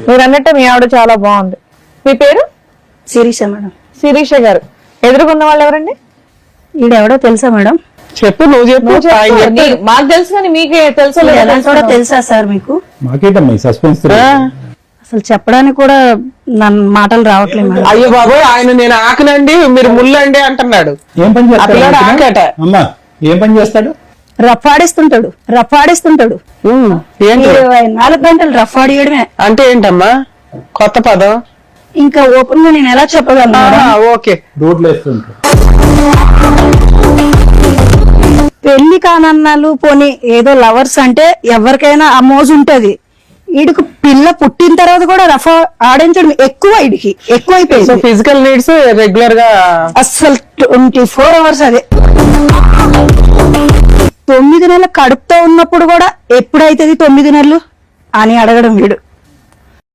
మీరు అన్నట్టే మీ ఆవిడ చాలా బాగుంది. మీ పేరు? శిరీష మేడం. శిరీష గారు. ఎదురుకున్న వాళ్ళు ఎవరండి? ఈడెవడో తెలుసా మేడం? చెప్పు, నువ్వు చెప్పు. మాకు తెలుసు కానీ మీకే తెలుసా కూడా తెలుసా సార్ మీకు? మాకేటమ్మా సస్పెన్స్? అసలు చెప్పడానికి కూడా నన్ను మాటలు రావట్లేదు మేడం. అయ్యో బాబోయ్, ఆయన నేను ఆకనండి మీరు ముళ్ళండి అంటున్నాడు. ఏం పని చేస్తాడు అమ్మా? ఏం పని చేస్తాడు? రఫాడిస్తుంటాడు. 24 గంటలు రఫాడియడమే. అంటే ఏంటమ్మా కొత్త పదం? ఇంకా ఓపెన్ గా నేను ఎలా చెప్పగలను? ఓకే, రోడ్లు వేస్తుంటాడు. పెళ్లి కానన్నాలు పోనీ ఏదో లవర్స్ అంటే ఎవరికైనా ఆ మోజు ఉంటది. వీడికి పిల్ల పుట్టిన తర్వాత కూడా రఫా ఆడించడం ఎక్కువైపోయింది. ఫిజికల్ నీడ్స్ రెగ్యులర్ గా అసలు 24 అవర్స్ అదే. 9 నెలల కడుపుతో ఉన్నప్పుడు కూడా ఎప్పుడైతుంది 9 నెలలు అని అడగడం వీడు.